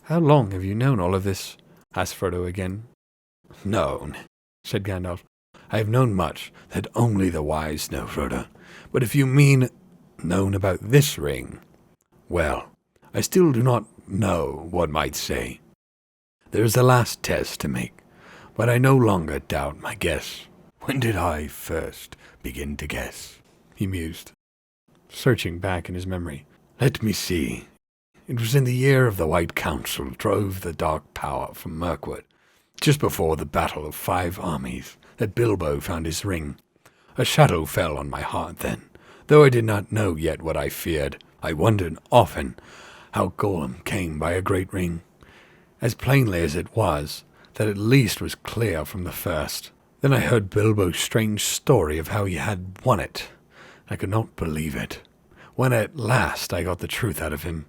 How long have you known all of this? Asked Frodo again. Known, said Gandalf. I have known much that only the wise know, Frodo. But if you mean known about this ring, well, I still do not know what might say. There is a last test to make, but I no longer doubt my guess. When did I first begin to guess? He mused, searching back in his memory. Let me see. It was in the year of the White Council drove the Dark Power from Mirkwood, just before the Battle of 5 Armies, that Bilbo found his ring. A shadow fell on my heart then, though I did not know yet what I feared. I wondered often how Gollum came by a great ring. As plainly as it was, that at least was clear from the first. Then I heard Bilbo's strange story of how he had won it. I could not believe it. When at last I got the truth out of him,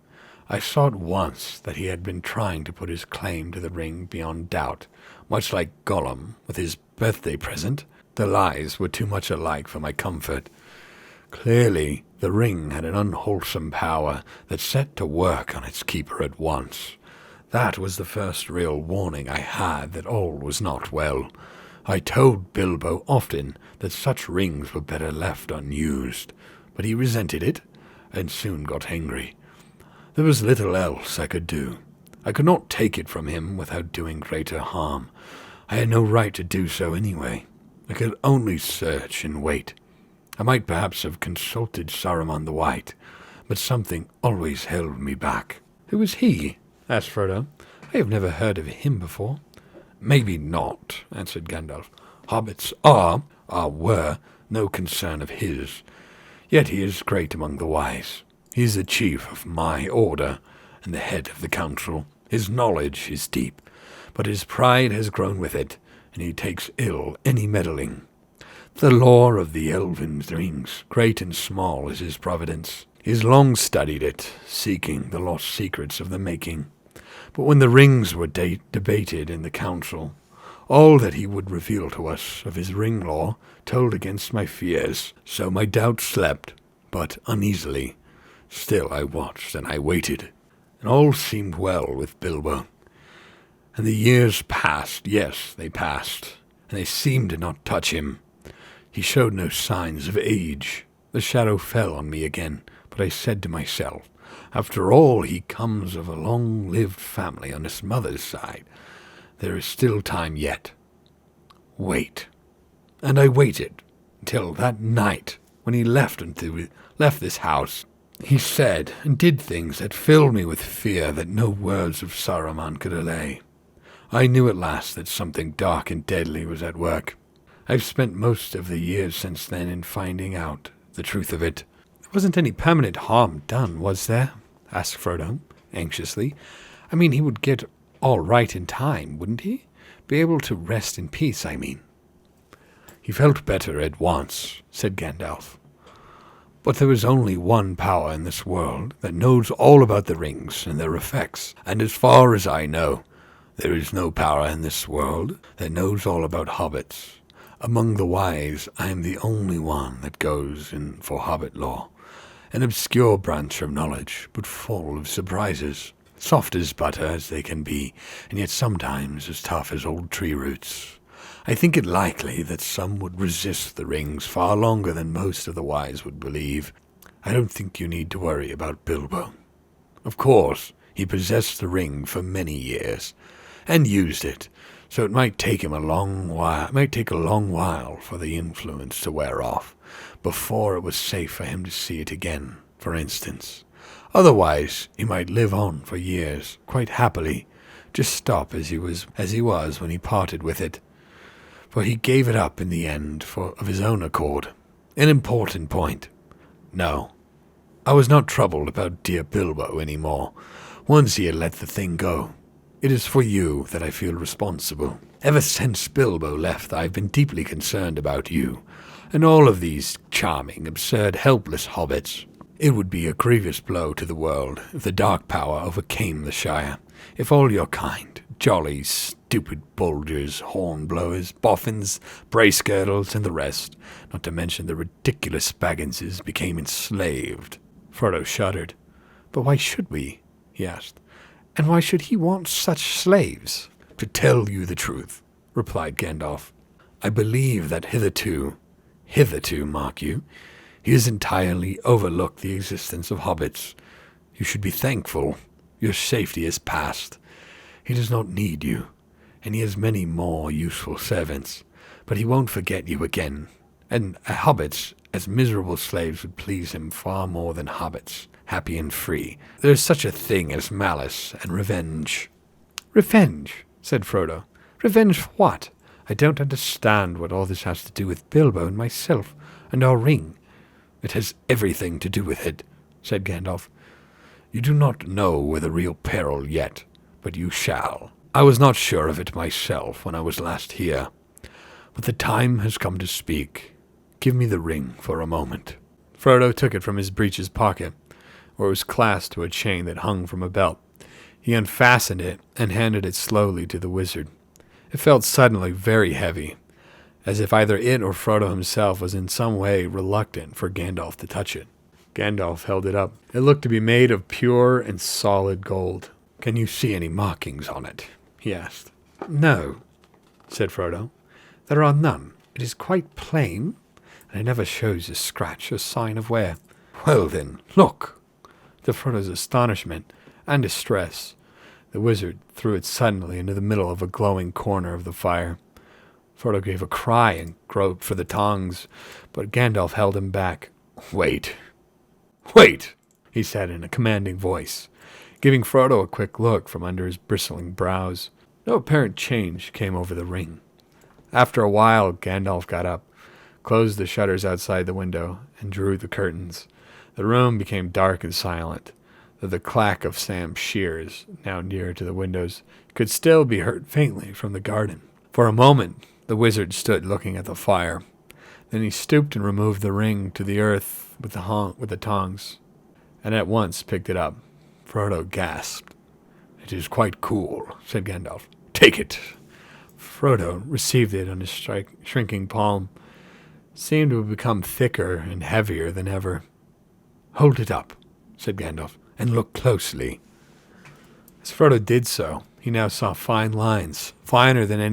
I saw at once that he had been trying to put his claim to the ring beyond doubt, much like Gollum with his birthday present. The lies were too much alike for my comfort. Clearly, the ring had an unwholesome power that set to work on its keeper at once. That was the first real warning I had that all was not well. I told Bilbo often that such rings were better left unused, but he resented it, and soon got angry. There was little else I could do. I could not take it from him without doing greater harm. I had no right to do so anyway. I could only search and wait. I might perhaps have consulted Saruman the White, but something always held me back. Who was he? Asked Frodo. I have never heard of him before. Maybe not, answered Gandalf. Hobbits were no concern of his. Yet he is great among the wise. He is the chief of my order, and the head of the council. His knowledge is deep, but his pride has grown with it, and he takes ill any meddling. The lore of the elven rings, great and small, is his providence. He has long studied it, seeking the lost secrets of the making. But when the rings were debated in the council, all that he would reveal to us of his ring lore told against my fears. So my doubts slept, but uneasily. Still I watched and I waited, and all seemed well with Bilbo. And the years passed, yes, they passed, and they seemed to not touch him. He showed no signs of age. The shadow fell on me again, but I said to myself, after all, he comes of a long-lived family on his mother's side. There is still time yet. Wait. And I waited until that night when he left this house. He said and did things that filled me with fear that no words of Saruman could allay. I knew at last that something dark and deadly was at work. I've spent most of the years since then in finding out the truth of it. There wasn't any permanent harm done, was there? Asked Frodo, anxiously. I mean, he would get all right in time, wouldn't he? Be able to rest in peace, I mean. He felt better at once, said Gandalf. But there is only one power in this world that knows all about the rings and their effects, and as far as I know, there is no power in this world that knows all about hobbits. Among the wise, I am the only one that goes in for hobbit lore. An obscure branch of knowledge, but full of surprises. Soft as butter as they can be, and yet sometimes as tough as old tree roots. I think it likely that some would resist the rings far longer than most of the wise would believe. I don't think you need to worry about Bilbo. Of course, he possessed the ring for many years, and used it, so it might take him a long while. It might take a long while for the influence to wear off, before it was safe for him to see it again, for instance. Otherwise, he might live on for years, quite happily, just stop as he was when he parted with it. For he gave it up in the end of his own accord. An important point. No, I was not troubled about dear Bilbo any more, once he had let the thing go. It is for you that I feel responsible. Ever since Bilbo left, I have been deeply concerned about you, and all of these charming, absurd, helpless hobbits. It would be a grievous blow to the world if the dark power overcame the Shire, if all your kind, jolly, stupid bulgers, hornblowers, boffins, brace-girdles, and the rest, not to mention the ridiculous Bagginses, became enslaved. Frodo shuddered. But why should we? He asked. And why should he want such slaves? To tell you the truth, replied Gandalf, I believe that hitherto, mark you, he has entirely overlooked the existence of hobbits. You should be thankful. Your safety is past. He does not need you, and he has many more useful servants, but he won't forget you again. And hobbits, as miserable slaves, would please him far more than hobbits, happy and free. There is such a thing as malice and revenge. Revenge, said Frodo. Revenge for what? I don't understand what all this has to do with Bilbo and myself and our ring. It has everything to do with it, said Gandalf. You do not know the real peril yet, but you shall. I was not sure of it myself when I was last here, but the time has come to speak. Give me the ring for a moment. Frodo took it from his breeches pocket, where it was clasped to a chain that hung from a belt. He unfastened it and handed it slowly to the wizard. It felt suddenly very heavy, as if either it or Frodo himself was in some way reluctant for Gandalf to touch it. Gandalf held it up. It looked to be made of pure and solid gold. Can you see any markings on it? He asked. No, said Frodo. There are none. It is quite plain, and it never shows a scratch or sign of wear. Well then, look. To Frodo's astonishment and distress, the wizard threw it suddenly into the middle of a glowing corner of the fire. Frodo gave a cry and groped for the tongs, but Gandalf held him back. Wait, he said in a commanding voice, giving Frodo a quick look from under his bristling brows. No apparent change came over the ring. After a while, Gandalf got up, closed the shutters outside the window, and drew the curtains. The room became dark and silent, though the clack of Sam's shears, now nearer to the windows, could still be heard faintly from the garden. For a moment, the wizard stood looking at the fire. Then he stooped and removed the ring to the earth with the tongs, and at once picked it up. Frodo gasped. It is quite cool, said Gandalf. Take it. Frodo received it on his shrinking palm. It seemed to have become thicker and heavier than ever. Hold it up, said Gandalf, and look closely. As Frodo did so, he now saw fine lines, finer than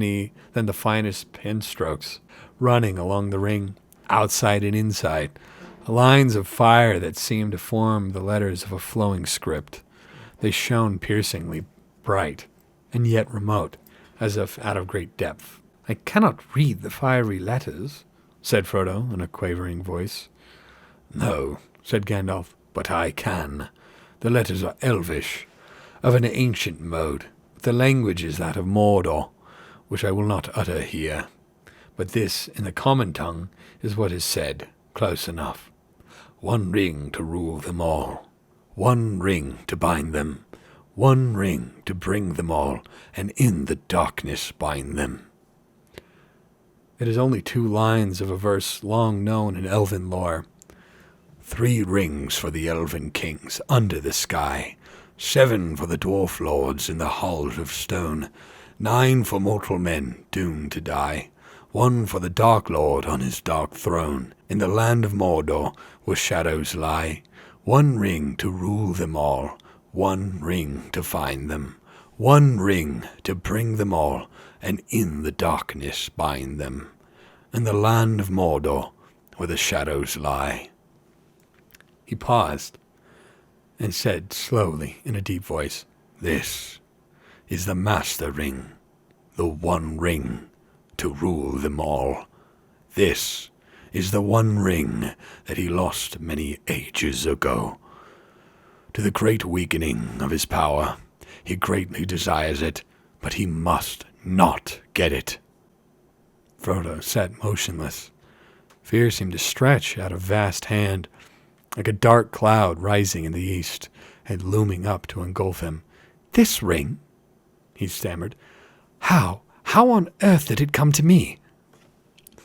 the finest pen strokes, running along the ring, outside and inside, lines of fire that seemed to form the letters of a flowing script. They shone piercingly bright, and yet remote, as if out of great depth. I cannot read the fiery letters, said Frodo in a quavering voice. No, said Gandalf, but I can. The letters are elvish, of an ancient mode. The language is that of Mordor, which I will not utter here. But this, in the common tongue, is what is said, close enough. One ring to rule them all. One ring to bind them. One ring to bring them all, and in the darkness bind them. It is only 2 lines of a verse long known in elven lore. 3 rings for the elven kings under the sky, 7 for the dwarf lords in the halls of stone, 9 for mortal men doomed to die, 1 for the Dark Lord on his dark throne. In the land of Mordor, where shadows lie, 1 ring to rule them all, 1 ring to find them, 1 ring to bring them all, and in the darkness bind them. In the land of Mordor, where the shadows lie. He paused and said slowly in a deep voice, This is the Master Ring, the one ring to rule them all. This is the one ring that he lost many ages ago. To the great weakening of his power, he greatly desires it, but he must not get it. Frodo sat motionless. Fear seemed to stretch out a vast hand, like a dark cloud rising in the east and looming up to engulf him. This ring? He stammered. How on earth did it come to me?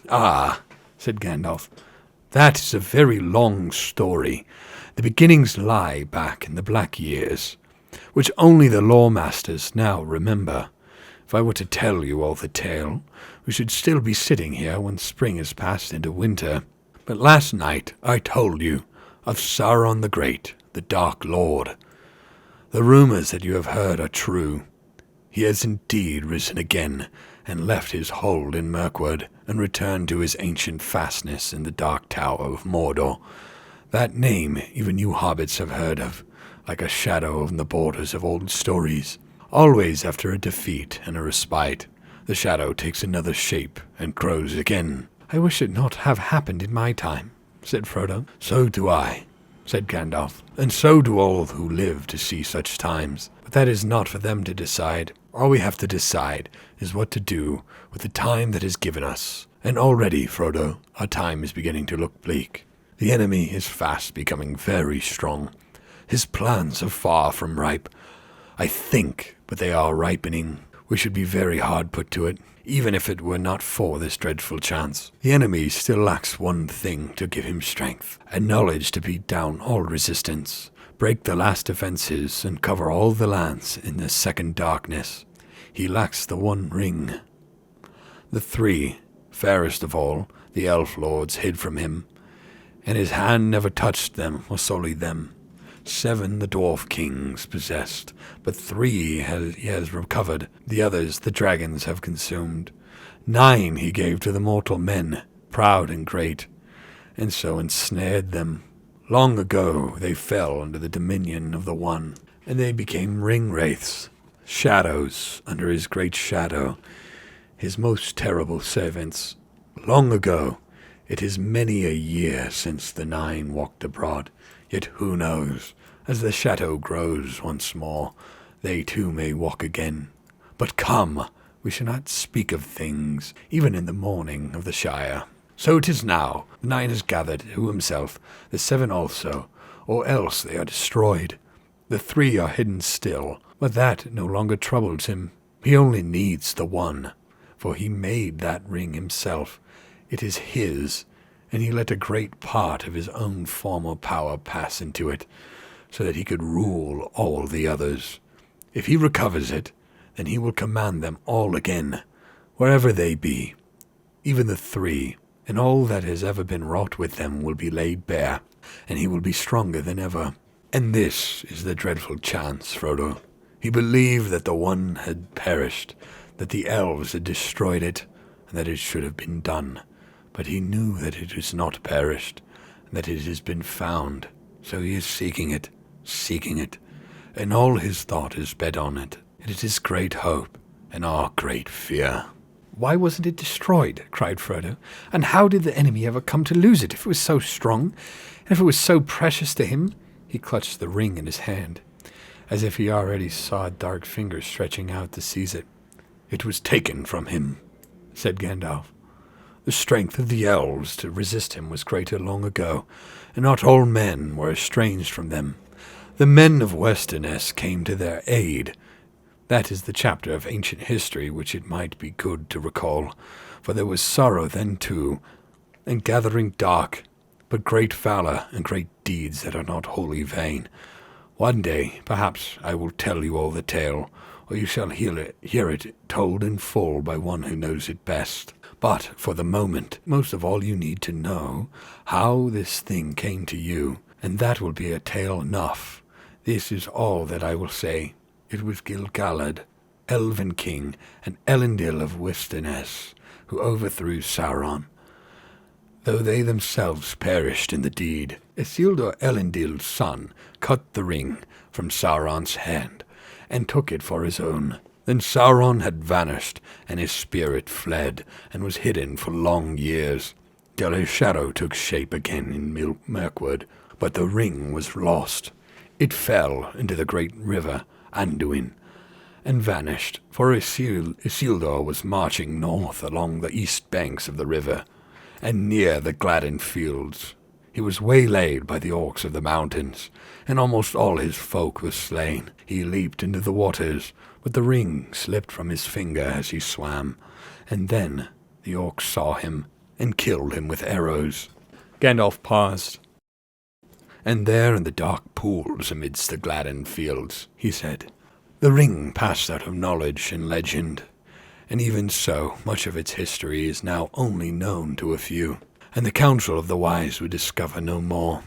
Ah, said Gandalf, that is a very long story. The beginnings lie back in the Black Years, which only the lore-masters now remember. If I were to tell you all the tale, we should still be sitting here when spring has passed into winter. But last night I told you of Sauron the Great, the Dark Lord. The rumors that you have heard are true. He has indeed risen again, and left his hold in Mirkwood, and returned to his ancient fastness in the Dark Tower of Mordor. That name even you hobbits have heard of, like a shadow on the borders of old stories. Always after a defeat and a respite, the shadow takes another shape and grows again. I wish it not have happened in my time, said Frodo. So do I, said Gandalf, and so do all who live to see such times. But that is not for them to decide. All we have to decide is what to do with the time that is given us. And already, Frodo, our time is beginning to look bleak. The enemy is fast becoming very strong. His plans are far from ripe. I think, but they are ripening. We should be very hard put to it, even if it were not for this dreadful chance. The enemy still lacks one thing to give him strength, and knowledge to beat down all resistance, break the last defenses, and cover all the lands in the second darkness. He lacks the one ring. The three, fairest of all, the elf lords hid from him, and his hand never touched them or sullied them. 7 the dwarf kings possessed, but 3 he has recovered. The others the dragons have consumed. 9 he gave to the mortal men, proud and great, and so ensnared them. Long ago they fell under the dominion of the One, and they became ring-wraiths, shadows under his great shadow, his most terrible servants. Long ago, it is many a year since the 9 walked abroad, yet who knows, as the shadow grows once more, they too may walk again. But come, we shall not speak of things, even in the morning of the Shire. So it is now, the 9 has gathered to himself, the 7 also, or else they are destroyed. The 3 are hidden still, but that no longer troubles him. He only needs the 1, for he made that ring himself. It is his, and he let a great part of his own former power pass into it, so that he could rule all the others. If he recovers it, then he will command them all again, wherever they be. Even the 3, and all that has ever been wrought with them will be laid bare, and he will be stronger than ever. And this is the dreadful chance, Frodo. He believed that the One had perished, that the elves had destroyed it, and that it should have been done. But he knew that it has not perished, and that it has been found. So he is seeking it, and all his thought is bent on it. It is his great hope, and our great fear. Why wasn't it destroyed? Cried Frodo. And how did the enemy ever come to lose it, if it was so strong, and if it was so precious to him? He clutched the ring in his hand, as if he already saw dark fingers stretching out to seize it. It was taken from him, said Gandalf. The strength of the elves to resist him was greater long ago, and not all men were estranged from them. The men of Westerness came to their aid. That is the chapter of ancient history which it might be good to recall, for there was sorrow then too, and gathering dark, but great valor and great deeds that are not wholly vain. One day, perhaps, I will tell you all the tale, or you shall hear it told in full by one who knows it best. But, for the moment, most of all you need to know how this thing came to you, and that will be a tale enough. This is all that I will say. It was Gil-galad, Elven King, and Elendil of Westerness, who overthrew Sauron, though they themselves perished in the deed. Isildur, Elendil's son, cut the ring from Sauron's hand, and took it for his own. Then Sauron had vanished, and his spirit fled, and was hidden for long years, till his shadow took shape again in Mirkwood. But the ring was lost. It fell into the great river Anduin, and vanished, for Isildur was marching north along the east banks of the river, and near the Gladden fields. He was waylaid by the orcs of the mountains, and almost all his folk were slain. He leaped into the waters, but the ring slipped from his finger as he swam, and then the orcs saw him and killed him with arrows. Gandalf paused. And there in the dark pools amidst the Gladden fields, he said, the ring passed out of knowledge and legend, and even so much of its history is now only known to a few, and the council of the wise would discover no more.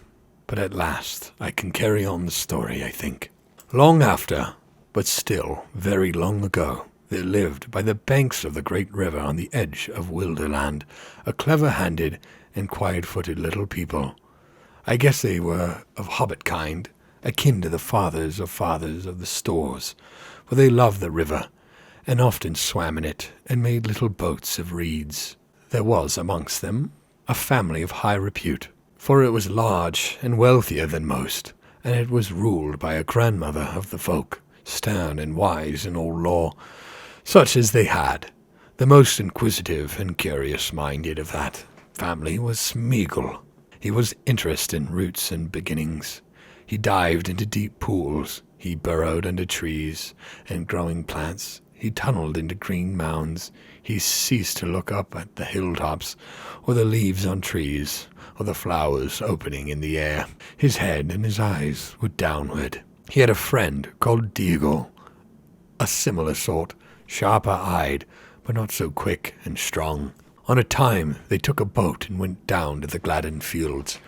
But at last I can carry on the story, I think. Long after, but still very long ago, there lived by the banks of the great river on the edge of Wilderland a clever-handed and quiet-footed little people. I guess they were of hobbit kind, akin to the fathers of the stores, for they loved the river, and often swam in it, and made little boats of reeds. There was amongst them a family of high repute, for it was large and wealthier than most, and it was ruled by a grandmother of the folk, stern and wise in all law, such as they had. The most inquisitive and curious-minded of that family was Smeagol. He was interested in roots and beginnings. He dived into deep pools. He burrowed under trees and growing plants. He tunneled into green mounds. He ceased to look up at the hilltops, or the leaves on trees, or the flowers opening in the air. His head and his eyes were downward. He had a friend called Deagle, a similar sort, sharper-eyed, but not so quick and strong. On a time they took a boat and went down to the Gladden fields.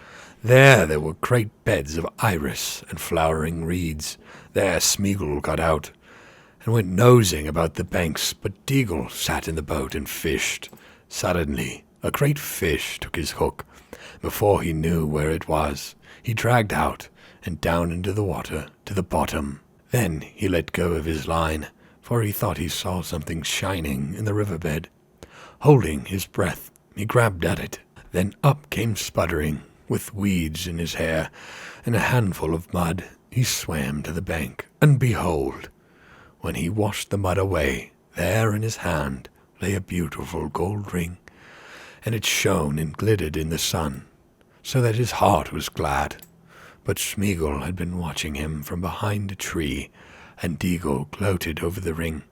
There were great beds of iris and flowering reeds. There Smeagol got out and went nosing about the banks, but Deagle sat in the boat and fished. Suddenly a great fish took his hook. Before he knew where it was, he dragged out and down into the water to the bottom. Then he let go of his line, for he thought he saw something shining in the riverbed. Holding his breath, he grabbed at it. Then up came sputtering, with weeds in his hair and a handful of mud. He swam to the bank, and behold, when he washed the mud away, there in his hand lay a beautiful gold ring, and it shone and glittered in the sun, so that his heart was glad. But Smeagol had been watching him from behind a tree, and Deagle gloated over the ring.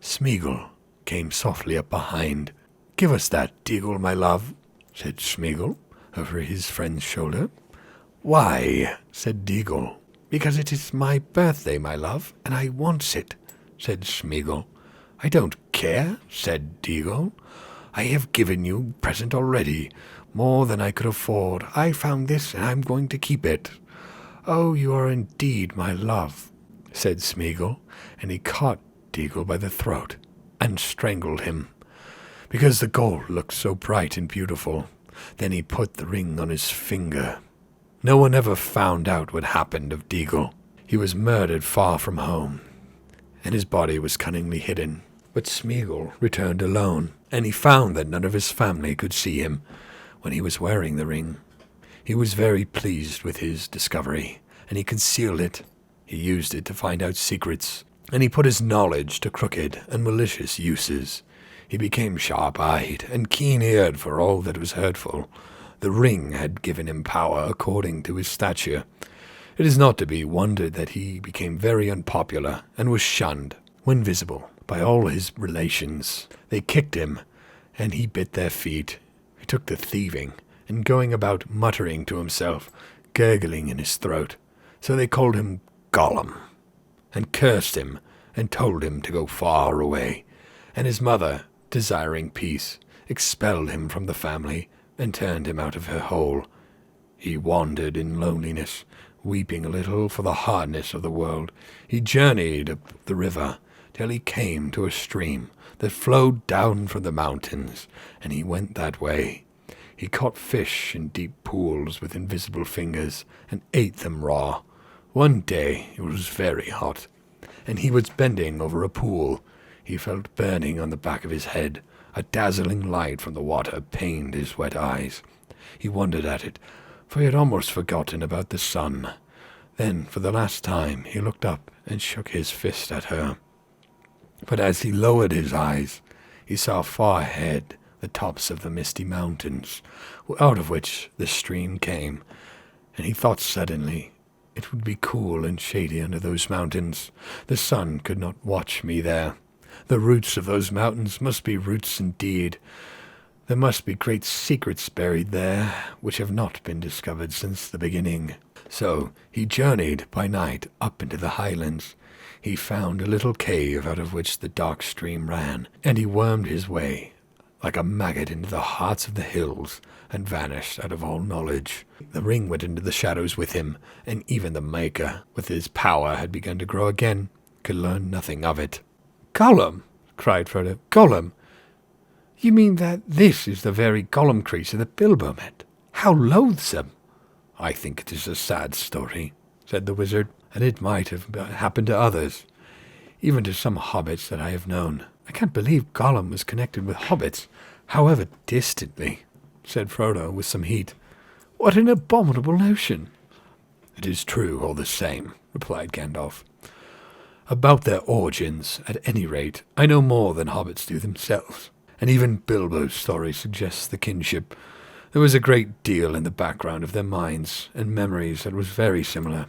Smeagol came softly up behind. "Give us that, Deagle, my love," said Smeagol over his friend's shoulder. "Why?" said Deagle. "Because it is my birthday, my love, and I wants it," said Smeagol. "I don't care," said Deagle. "I have given you a present already, more than I could afford. I found this, and I'm going to keep it." "Oh, you are indeed my love," said Smeagol, and he caught Deagle by the throat and strangled him, because the gold looked so bright and beautiful. Then he put the ring on his finger. No one ever found out what happened of Deagle. He was murdered far from home, and his body was cunningly hidden. But Smeagol returned alone, and he found that none of his family could see him when he was wearing the ring. He was very pleased with his discovery, and he concealed it. He used it to find out secrets, and he put his knowledge to crooked and malicious uses. He became sharp-eyed and keen-eared for all that was hurtful. The ring had given him power according to his stature. It is not to be wondered that he became very unpopular and was shunned, when visible, by all his relations. They kicked him, and he bit their feet. He took to thieving, and going about muttering to himself, gurgling in his throat. So they called him Gollum, and cursed him, and told him to go far away. And his mother, desiring peace, expelled him from the family, and turned him out of her hole. He wandered in loneliness, weeping a little for the hardness of the world. He journeyed up the river, till he came to a stream that flowed down from the mountains, and he went that way. He caught fish in deep pools with invisible fingers, and ate them raw. One day it was very hot, and he was bending over a pool. He felt burning on the back of his head. A dazzling light from the water pained his wet eyes. He wondered at it, for he had almost forgotten about the sun. Then, for the last time, he looked up and shook his fist at her. But as he lowered his eyes, he saw far ahead the tops of the misty mountains, out of which the stream came, and he thought suddenly, it would be cool and shady under those mountains. The sun could not watch me there. The roots of those mountains must be roots indeed. There must be great secrets buried there, which have not been discovered since the beginning. So he journeyed by night up into the highlands. He found a little cave out of which the dark stream ran, and he wormed his way like a maggot into the hearts of the hills, and vanished out of all knowledge. The ring went into the shadows with him, and even the Maker, with his power, had begun to grow again, could learn nothing of it. Gollum! Cried Frodo. Gollum! You mean that this is the very Gollum creature that Bilbo met? How loathsome! I think it is a sad story, said the wizard, and it might have happened to others, even to some hobbits that I have known. I can't believe Gollum was connected with hobbits, however distantly, said Frodo with some heat. What an abominable notion! It is true all the same, replied Gandalf. About their origins, at any rate, I know more than hobbits do themselves, and even Bilbo's story suggests the kinship. There was a great deal in the background of their minds and memories that was very similar.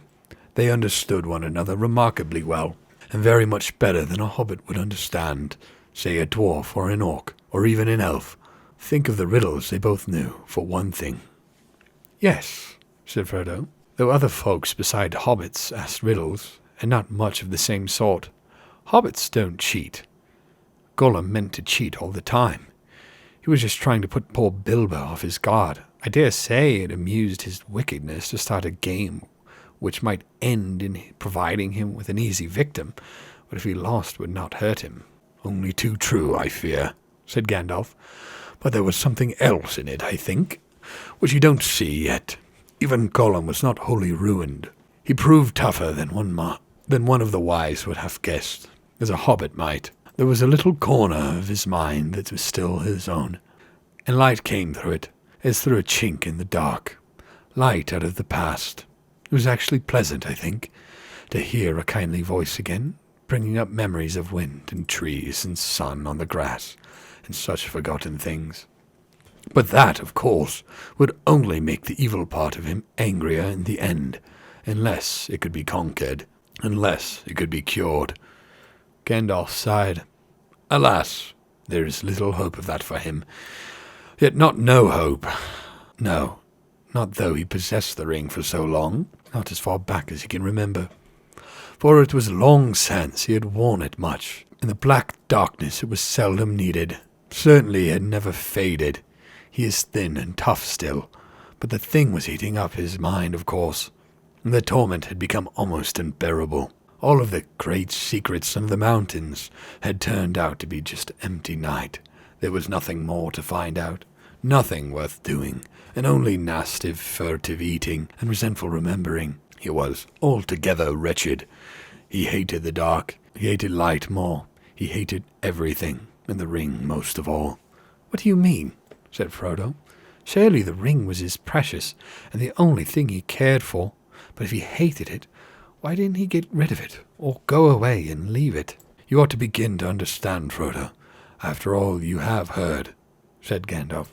They understood one another remarkably well, and very much better than a hobbit would understand, say a dwarf or an orc, or even an elf. Think of the riddles they both knew, for one thing. Yes, said Frodo, though other folks beside hobbits asked riddles, and not much of the same sort. Hobbits don't cheat. Gollum meant to cheat all the time. He was just trying to put poor Bilbo off his guard. I dare say it amused his wickedness to start a game which might end in providing him with an easy victim, but if he lost would not hurt him. Only too true, I fear, said Gandalf. But there was something else in it, I think, which you don't see yet. Even Gollum was not wholly ruined. He proved tougher than one of the wise would have guessed, as a hobbit might. There was a little corner of his mind that was still his own, and light came through it, as through a chink in the dark. Light out of the past. It was actually pleasant, I think, to hear a kindly voice again, bringing up memories of wind and trees and sun on the grass, and such forgotten things. But that, of course, would only make the evil part of him angrier in the end, unless it could be conquered, unless it could be cured. Gandalf sighed. Alas, there is little hope of that for him. Yet not no hope. No, not though he possessed the ring for so long, not as far back as he can remember. For it was long since he had worn it much. In the black darkness it was seldom needed. Certainly it had never faded. He is thin and tough still, but the thing was eating up his mind, of course, and the torment had become almost unbearable. All of the great secrets of the mountains had turned out to be just empty night. There was nothing more to find out, nothing worth doing, and only nasty furtive eating and resentful remembering. He was altogether wretched. He hated the dark, he hated light more, he hated everything, and the ring most of all. What do you mean? Said Frodo. Surely the ring was his precious, and the only thing he cared for, but if he hated it, why didn't he get rid of it, or go away and leave it? You ought to begin to understand, Frodo, after all you have heard, said Gandalf.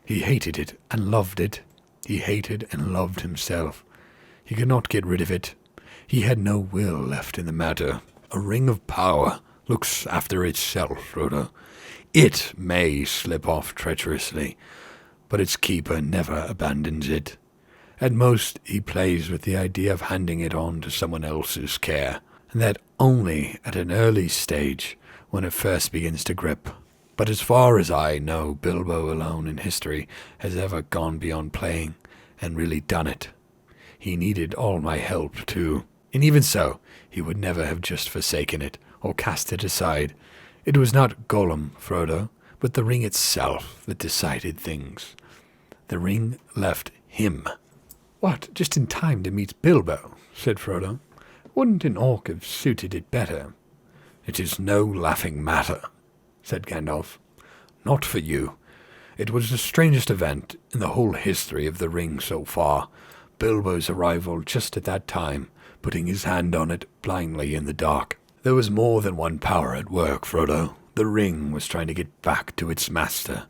He hated it and loved it. He hated and loved himself. He could not get rid of it. He had no will left in the matter. A ring of power looks after itself, Frodo. It may slip off treacherously, but its keeper never abandons it. At most, he plays with the idea of handing it on to someone else's care, and that only at an early stage, when it first begins to grip. But as far as I know, Bilbo alone in history has ever gone beyond playing, and really done it. He needed all my help, too, and even so, he would never have just forsaken it, or cast it aside. It was not Gollum, Frodo, but the ring itself that decided things. The ring left him. What, just in time to meet Bilbo, said Frodo. Wouldn't an orc have suited it better? It is no laughing matter, said Gandalf. Not for you. It was the strangest event in the whole history of the ring so far. Bilbo's arrival just at that time, putting his hand on it blindly in the dark. There was more than one power at work, Frodo. The ring was trying to get back to its master.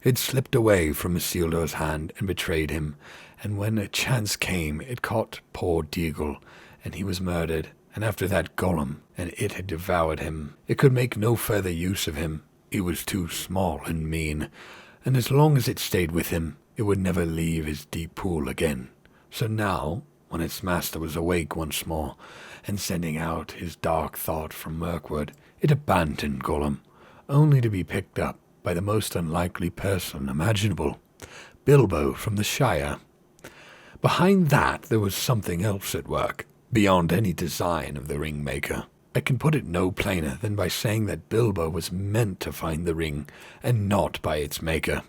It slipped away from Isildur's hand and betrayed him, and when a chance came, it caught poor Smeagol, and he was murdered. And after that Gollum, and it had devoured him. It could make no further use of him. He was too small and mean, and as long as it stayed with him, it would never leave his deep pool again. So now, when its master was awake once more, and sending out his dark thought from Mirkwood, it abandoned Gollum, only to be picked up by the most unlikely person imaginable, Bilbo from the Shire. Behind that there was something else at work, beyond any design of the ring maker. I can put it no plainer than by saying that Bilbo was meant to find the ring, and not by its maker.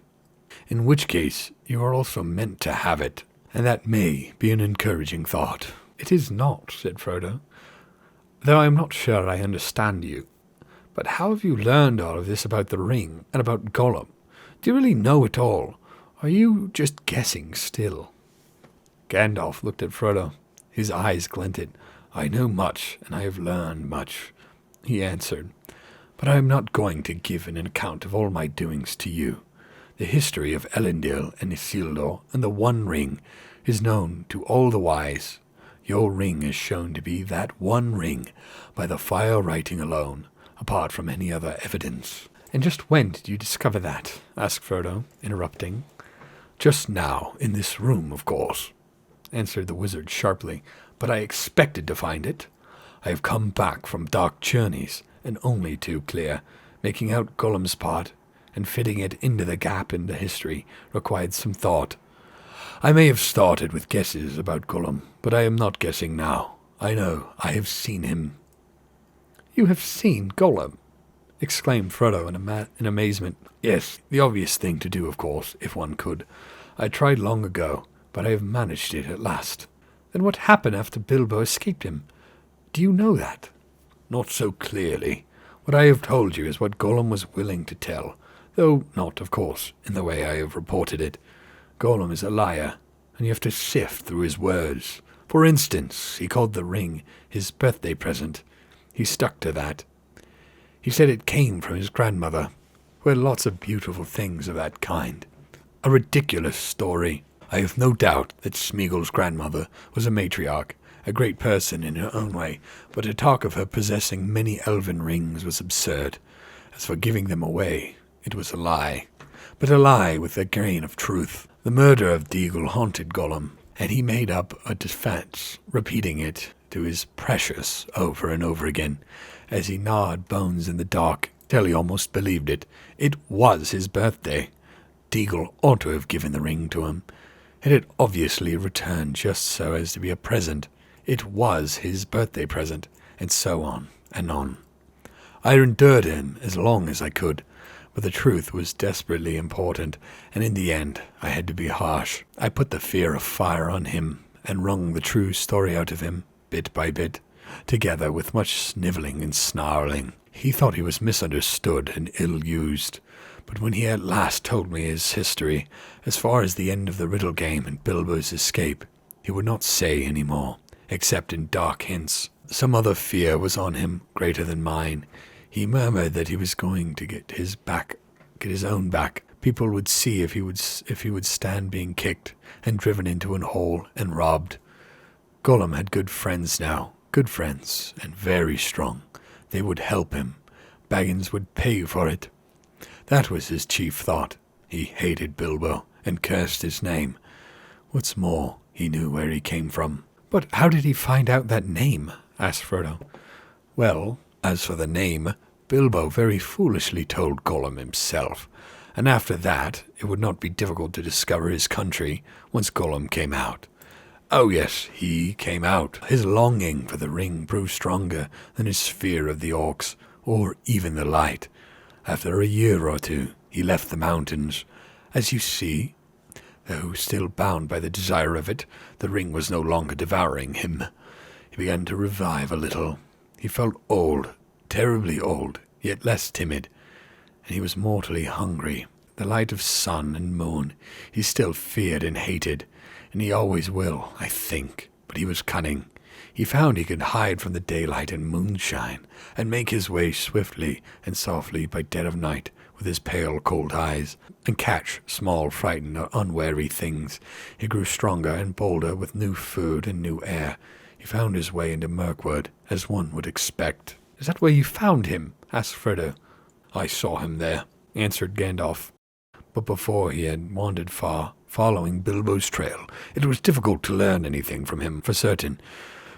In which case, you are also meant to have it, and that may be an encouraging thought. It is not, said Frodo, though I am not sure I understand you. But how have you learned all of this about the ring, and about Gollum? Do you really know it all? Or are you just guessing still? Gandalf looked at Frodo. His eyes glinted. I know much, and I have learned much, he answered. But I am not going to give an account of all my doings to you. The history of Elendil and Isildur and the One Ring is known to all the wise. Your ring is shown to be that one ring by the fire writing alone, apart from any other evidence. And just when did you discover that? Asked Frodo, interrupting. Just now, in this room, of course, answered the wizard sharply, but I expected to find it. I have come back from dark journeys, and only too clear, making out Gollum's part, and fitting it into the gap in the history required some thought. I may have started with guesses about Gollum, but I am not guessing now. I know, I have seen him. You have seen Gollum? Exclaimed Frodo in amazement. Yes, the obvious thing to do, of course, if one could. I tried long ago, but I have managed it at last. Then what happened after Bilbo escaped him? Do you know that? Not so clearly. What I have told you is what Gollum was willing to tell, though not, of course, in the way I have reported it. Gollum is a liar, and you have to sift through his words. For instance, he called the ring his birthday present. He stuck to that. He said it came from his grandmother, who had lots of beautiful things of that kind. A ridiculous story. I have no doubt that Smeagol's grandmother was a matriarch, a great person in her own way, but to talk of her possessing many elven rings was absurd. As for giving them away, it was a lie, but a lie with a grain of truth. The murder of Deagol haunted Gollum, and he made up a defense, repeating it to his precious over and over again, as he gnawed bones in the dark till he almost believed it. It was his birthday. Deagol ought to have given the ring to him. It had obviously returned just so as to be a present. It was his birthday present, and so on and on. I endured him as long as I could, but the truth was desperately important, and in the end I had to be harsh. I put the fear of fire on him, and wrung the true story out of him, bit by bit, together with much snivelling and snarling. He thought he was misunderstood and ill-used, but when he at last told me his history, as far as the end of the riddle game and Bilbo's escape, he would not say any more, except in dark hints. Some other fear was on him, greater than mine. He murmured that he was going to get his own back. People would see if he would stand being kicked and driven into an hole and robbed. Gollum had good friends now, good friends, and very strong. They would help him. Baggins would pay for it. That was his chief thought. He hated Bilbo and cursed his name. What's more, he knew where he came from. But how did he find out that name? Asked Frodo. Well, as for the name, Bilbo very foolishly told Gollum himself, and after that it would not be difficult to discover his country once Gollum came out. Oh yes, he came out. His longing for the ring proved stronger than his fear of the orcs, or even the light. After a year or two, he left the mountains. As you see, though still bound by the desire of it, the ring was no longer devouring him. He began to revive a little. He felt old, terribly old, yet less timid, and he was mortally hungry. The light of sun and moon he still feared and hated, and he always will, I think, but he was cunning. He found he could hide from the daylight and moonshine, and make his way swiftly and softly by dead of night with his pale, cold eyes, and catch small, frightened, or unwary things. He grew stronger and bolder with new food and new air. He found his way into Mirkwood, as one would expect. Is that where you found him? Asked Frodo. I saw him there, answered Gandalf. But before he had wandered far, following Bilbo's trail, it was difficult to learn anything from him for certain,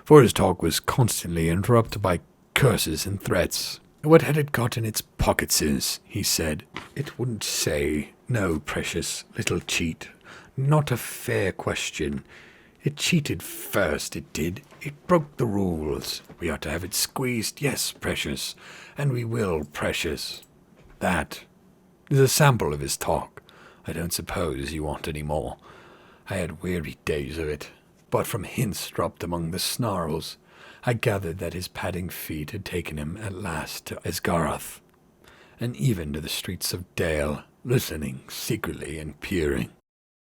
for his talk was constantly interrupted by curses and threats. What had it got in its pockets is, he said. It wouldn't say, no, precious little cheat. Not a fair question. It cheated first, it did. It broke the rules. We ought to have it squeezed, yes, precious. And we will, precious. That is a sample of his talk. I don't suppose you want any more. I had weary days of it. But from hints dropped among the snarls, I gathered that his padding feet had taken him at last to Esgaroth, and even to the streets of Dale, listening secretly and peering.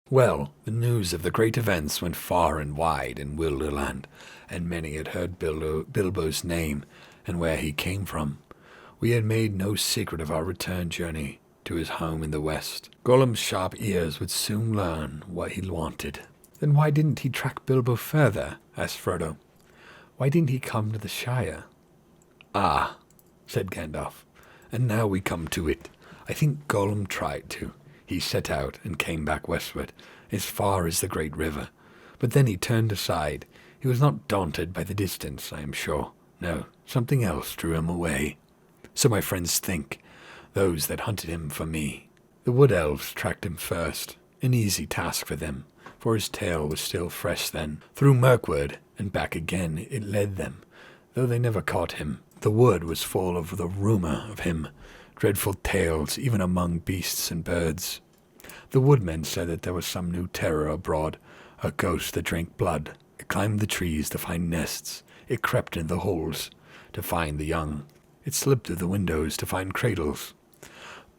Well, the news of the great events went far and wide in Wilderland, and many had heard Bilbo's name and where he came from. We had made no secret of our return journey to his home in the west. Gollum's sharp ears would soon learn what he wanted. Then why didn't he track Bilbo further? Asked Frodo. Why didn't he come to the Shire? Ah, said Gandalf, and now we come to it. I think Gollum tried to. He set out and came back westward, as far as the great river. But then he turned aside. He was not daunted by the distance, I am sure. No, something else drew him away. So my friends think, those that hunted him for me. The wood elves tracked him first, an easy task for them, for his tail was still fresh then. Through Mirkwood and back again it led them, though they never caught him. The wood was full of the rumour of him, dreadful tales even among beasts and birds. The woodmen said that there was some new terror abroad, a ghost that drank blood. It climbed the trees to find nests. It crept in the holes to find the young. It slipped through the windows to find cradles.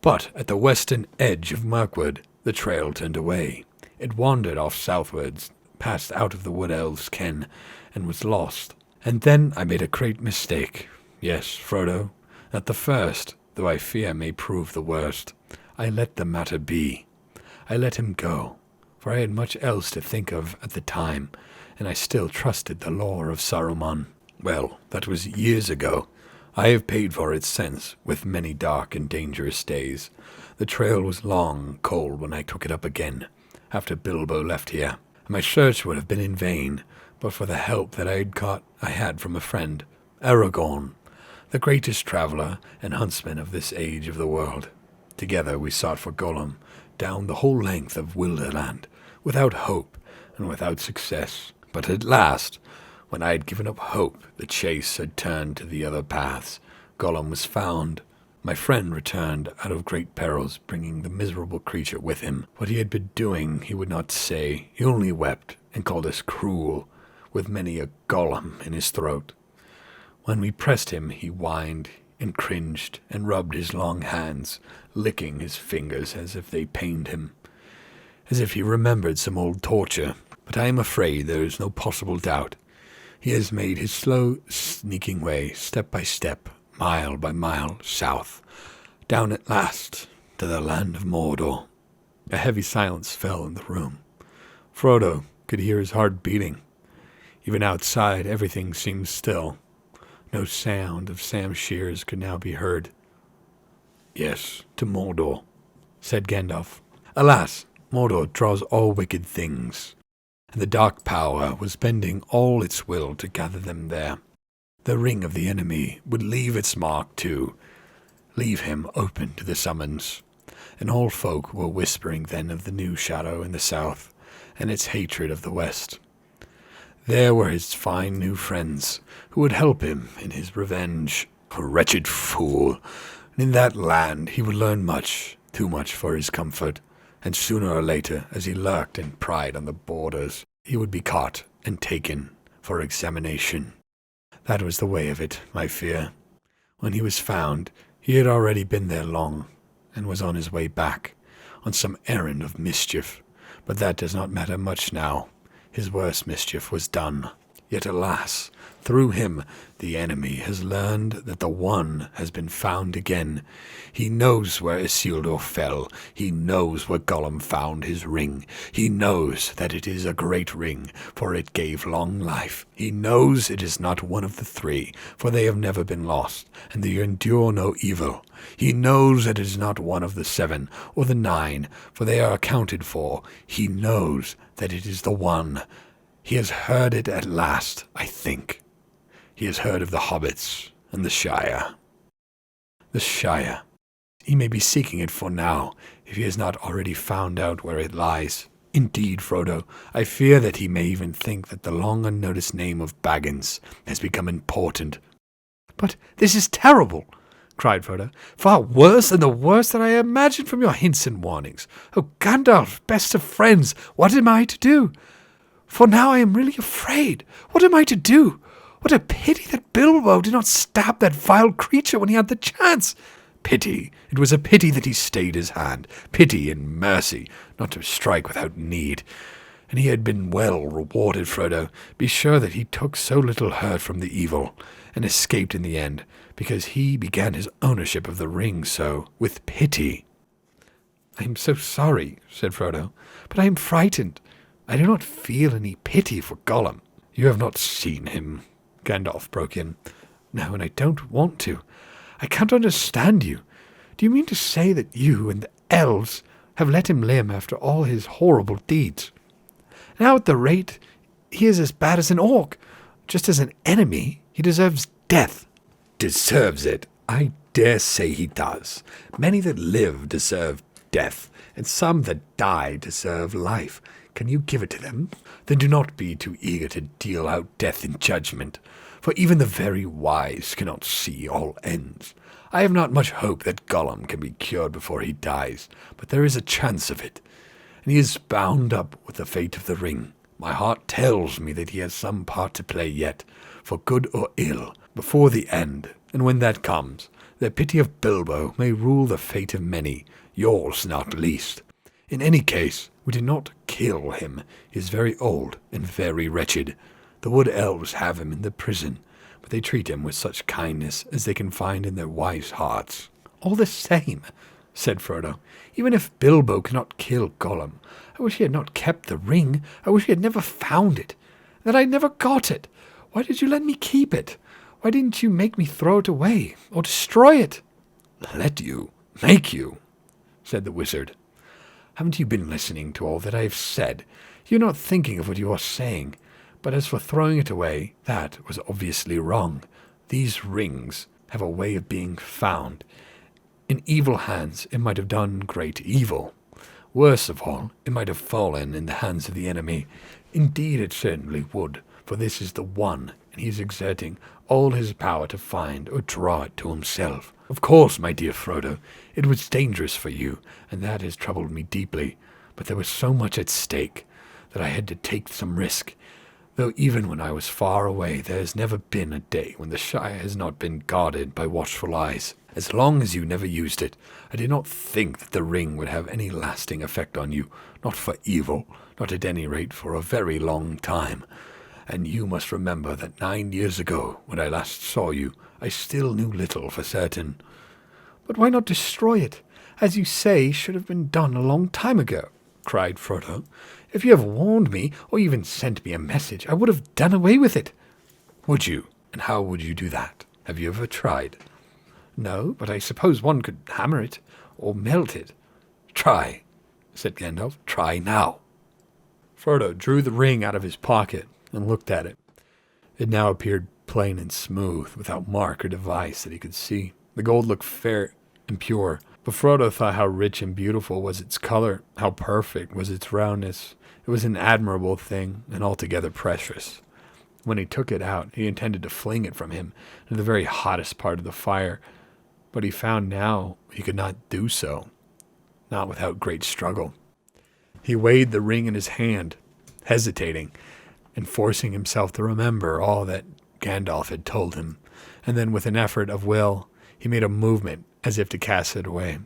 But at the western edge of Mirkwood, the trail turned away. It wandered off southwards, passed out of the wood elves' ken, and was lost. And then I made a great mistake. Yes, Frodo, not the first, though I fear may prove the worst. I let the matter be. I let him go, for I had much else to think of at the time, and I still trusted the lore of Saruman. Well, that was years ago. I have paid for it since, with many dark and dangerous days. The trail was long and cold when I took it up again, after Bilbo left here. My search would have been in vain, but for the help that I had from a friend, Aragorn, the greatest traveller and huntsman of this age of the world. Together we sought for Gollum, down the whole length of Wilderland, without hope and without success. But at last, when I had given up hope, the chase had turned to the other paths. Gollum was found. My friend returned out of great perils, bringing the miserable creature with him. What he had been doing he would not say. He only wept and called us cruel, with many a Gollum in his throat. When we pressed him, he whined and cringed and rubbed his long hands, licking his fingers as if they pained him, as if he remembered some old torture. But I am afraid there is no possible doubt. He has made his slow, sneaking way, step by step, mile by mile, south, down at last to the land of Mordor. A heavy silence fell in the room. Frodo could hear his heart beating. Even outside, everything seemed still. No sound of Sam's shears could now be heard. Yes, to Mordor, said Gandalf. Alas, Mordor draws all wicked things, and the dark power was bending all its will to gather them there. The ring of the enemy would leave its mark too, leave him open to the summons. And all folk were whispering then of the new shadow in the south, and its hatred of the west. There were his fine new friends, who would help him in his revenge. A wretched fool! In that land he would learn much, too much for his comfort, and sooner or later, as he lurked and pried on the borders, he would be caught and taken for examination. That was the way of it, my fear. When he was found, he had already been there long, and was on his way back, on some errand of mischief. But that does not matter much now. His worst mischief was done. Yet alas, through him the enemy has learned that the One has been found again. He knows where Isildur fell. He knows where Gollum found his ring. He knows that it is a great ring, for it gave long life. He knows it is not one of the three, for they have never been lost, and they endure no evil. He knows that it is not one of the 7 or the 9, for they are accounted for. He knows that it is the One. He has heard it at last, I think. He has heard of the hobbits and the Shire. The Shire. He may be seeking it for now, if he has not already found out where it lies. Indeed, Frodo, I fear that he may even think that the long unnoticed name of Baggins has become important. But this is terrible, cried Frodo. Far worse than the worst that I imagined from your hints and warnings. Oh, Gandalf, best of friends, what am I to do? For now I am really afraid. What am I to do? What a pity that Bilbo did not stab that vile creature when he had the chance. Pity. It was a pity that he stayed his hand. Pity and mercy, not to strike without need. And he had been well rewarded, Frodo. Be sure that he took so little hurt from the evil, and escaped in the end, because he began his ownership of the ring so, with pity. I am so sorry, said Frodo, but I am frightened. I do not feel any pity for Gollum. You have not seen him, Gandalf broke in. No, and I don't want to. I can't understand you. Do you mean to say that you and the elves have let him live after all his horrible deeds? Now at the rate, he is as bad as an orc. Just as an enemy, he deserves death. Deserves it? I dare say he does. Many that live deserve death, and some that die deserve life. Can you give it to them? Then do not be too eager to deal out death in judgment, for even the very wise cannot see all ends. I have not much hope that Gollum can be cured before he dies, but there is a chance of it, and he is bound up with the fate of the ring. My heart tells me that he has some part to play yet, for good or ill, before the end, and when that comes, the pity of Bilbo may rule the fate of many, yours not least. In any case, we did not kill him. He is very old and very wretched. The wood elves have him in the prison, but they treat him with such kindness as they can find in their wise hearts. All the same, said Frodo, even if Bilbo cannot kill Gollum, I wish he had not kept the ring. I wish he had never found it, that I never got it. Why did you let me keep it? Why didn't you make me throw it away, or destroy it? Let you? Make you? Said the wizard. Haven't you been listening to all that I have said? You're not thinking of what you are saying. But as for throwing it away, that was obviously wrong. These rings have a way of being found. In evil hands, it might have done great evil. Worse of all, it might have fallen in the hands of the enemy. Indeed, it certainly would, for this is the one, and he is exerting all his power to find or draw it to himself. Of course, my dear Frodo, it was dangerous for you, and that has troubled me deeply, but there was so much at stake that I had to take some risk. Though even when I was far away, there has never been a day when the Shire has not been guarded by watchful eyes. As long as you never used it, I did not think that the ring would have any lasting effect on you, not for evil, not at any rate for a very long time. And you must remember that 9 years ago, when I last saw you, I still knew little for certain. But why not destroy it? As you say, should have been done a long time ago, cried Frodo. If you have warned me, or even sent me a message, I would have done away with it. Would you? And how would you do that? Have you ever tried? No, but I suppose one could hammer it, or melt it. Try, said Gandalf. Try now. Frodo drew the ring out of his pocket and looked at it. It now appeared plain and smooth, without mark or device that he could see. The gold looked fair and pure, but Frodo thought how rich and beautiful was its color, how perfect was its roundness. It was an admirable thing, and altogether precious. When he took it out, he intended to fling it from him into the very hottest part of the fire, but he found now he could not do so, not without great struggle. He weighed the ring in his hand, hesitating, and forcing himself to remember all that Gandalf had told him, and then with an effort of will, he made a movement as if to cast it away,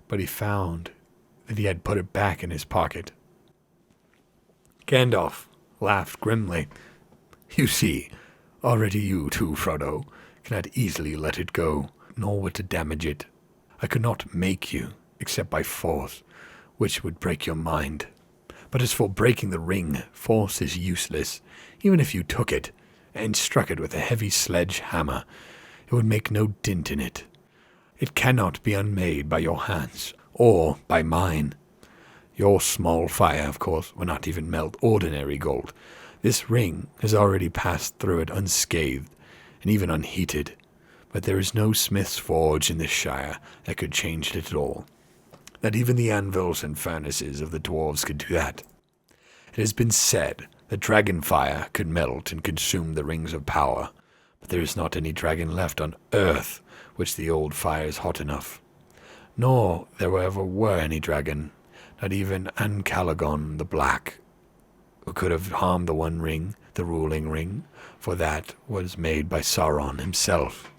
but he found that he had put it back in his pocket. Gandalf laughed grimly. You see, already you too, Frodo, cannot easily let it go, nor would to damage it. I could not make you, except by force, which would break your mind. But as for breaking the ring, force is useless. Even if you took it and struck it with a heavy sledge-hammer, it would make no dint in it. It cannot be unmade by your hands, or by mine. Your small fire, of course, will not even melt ordinary gold. This ring has already passed through it unscathed, and even unheated. but there is no smith's forge in this shire that could change it at all. Not even the anvils and furnaces of the dwarves could do that. It has been said that dragon fire could melt and consume the rings of power, but there is not any dragon left on earth which the old fire is hot enough. Nor there ever were any dragon, not even Ancalagon the Black, who could have harmed the One Ring, the ruling ring, for that was made by Sauron himself.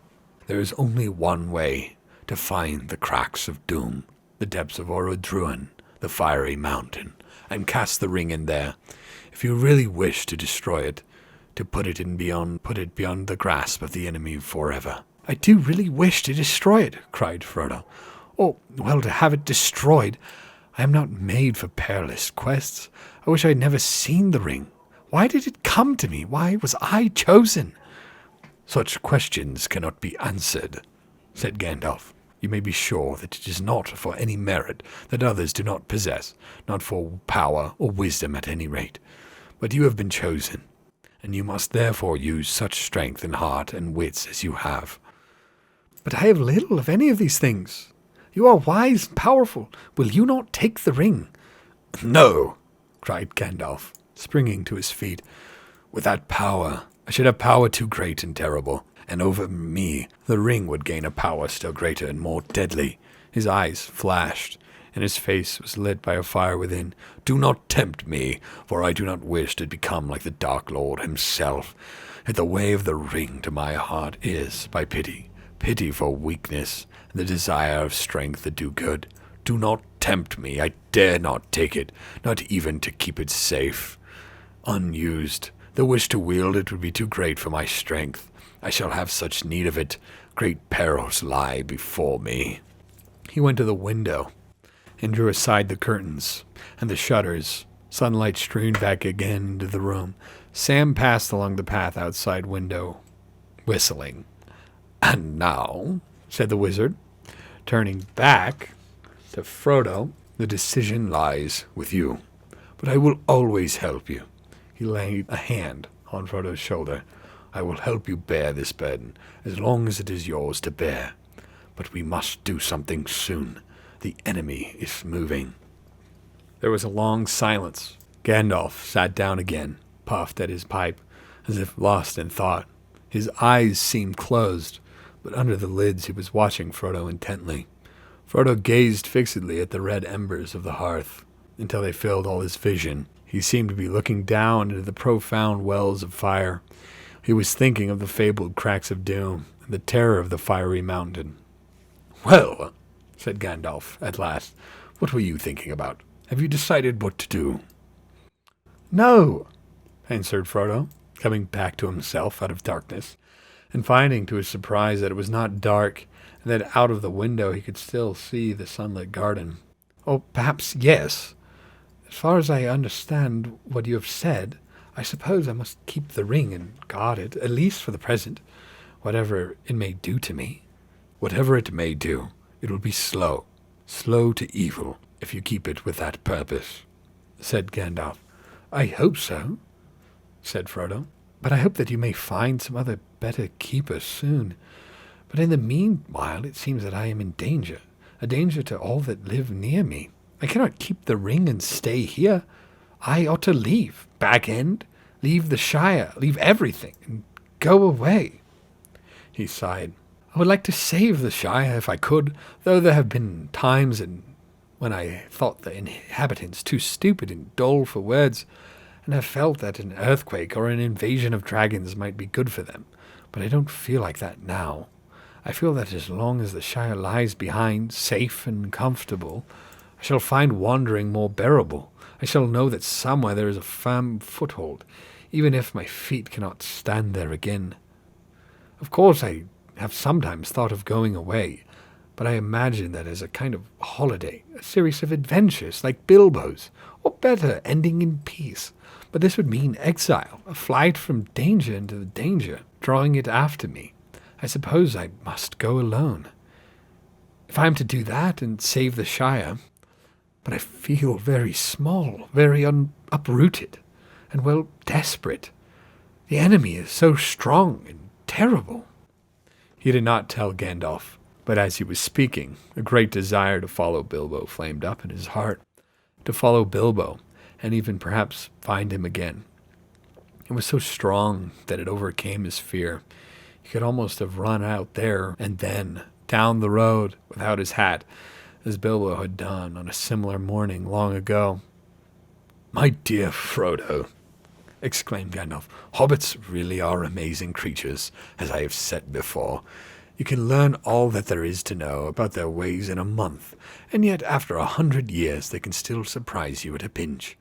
There is only one way to find the cracks of doom, the depths of Orodruin, the fiery mountain, and cast the ring in there. If you really wish to destroy it, to put it beyond the grasp of the enemy forever. I do really wish to destroy it, cried Frodo. Oh, well, to have it destroyed. I am not made for perilous quests. I wish I had never seen the ring. Why did it come to me? Why was I chosen? Such questions cannot be answered, said Gandalf. You may be sure that it is not for any merit that others do not possess, not for power or wisdom at any rate. But you have been chosen, and you must therefore use such strength and heart and wits as you have. But I have little of any of these things. You are wise and powerful. Will you not take the ring? No, cried Gandalf, springing to his feet. With that power, I should have power too great and terrible, and over me the ring would gain a power still greater and more deadly. His eyes flashed, and his face was lit by a fire within. Do not tempt me, for I do not wish to become like the Dark Lord himself. Yet the way of the ring to my heart is, by pity for weakness, and the desire of strength to do good. Do not tempt me. I dare not take it, not even to keep it safe. Unused, the wish to wield it would be too great for my strength. I shall have such need of it. Great perils lie before me. He went to the window and drew aside the curtains and the shutters. Sunlight streamed back again into the room. Sam passed along the path outside window, whistling. And now, said the wizard, turning back to Frodo, the decision lies with you, but I will always help you. He laid a hand on Frodo's shoulder. I will help you bear this burden, as long as it is yours to bear. But we must do something soon. The enemy is moving. There was a long silence. Gandalf sat down again, puffed at his pipe, as if lost in thought. His eyes seemed closed, but under the lids he was watching Frodo intently. Frodo gazed fixedly at the red embers of the hearth until they filled all his vision. He seemed to be looking down into the profound wells of fire. He was thinking of the fabled cracks of doom and the terror of the fiery mountain. Well, said Gandalf at last, what were you thinking about? Have you decided what to do? No, answered Frodo, coming back to himself out of darkness, and finding to his surprise that it was not dark, and that out of the window he could still see the sunlit garden. Oh, perhaps yes. As far as I understand what you have said, I suppose I must keep the ring and guard it, at least for the present, whatever it may do to me. Whatever it may do, it will be slow to evil, if you keep it with that purpose, said Gandalf. I hope so, said Frodo, but I hope that you may find some other better keeper soon. But in the meanwhile it seems that I am in danger, a danger to all that live near me. I cannot keep the ring and stay here. I ought to leave, Back End, leave the Shire, leave everything, and go away. He sighed. I would like to save the Shire if I could, though there have been times when I thought the inhabitants too stupid and dull for words, and have felt that an earthquake or an invasion of dragons might be good for them. But I don't feel like that now. I feel that as long as the Shire lies behind, safe and comfortable, I shall find wandering more bearable. I shall know that somewhere there is a firm foothold, even if my feet cannot stand there again. Of course, I have sometimes thought of going away, but I imagine that as a kind of holiday, a series of adventures like Bilbo's, or better, ending in peace. But this would mean exile, a flight from danger into the danger, drawing it after me. I suppose I must go alone. If I am to do that and save the Shire, but I feel very small, very uprooted, and, well, desperate. The enemy is so strong and terrible. He did not tell Gandalf, but as he was speaking, a great desire to follow Bilbo flamed up in his heart. To follow Bilbo, and even perhaps find him again. It was so strong that it overcame his fear. He could almost have run out there and then, down the road, without his hat, as Bilbo had done on a similar morning long ago. "My dear Frodo," exclaimed Gandalf, "hobbits really are amazing creatures, as I have said before. You can learn all that there is to know about their ways in a month, and yet after 100 years they can still surprise you at a pinch.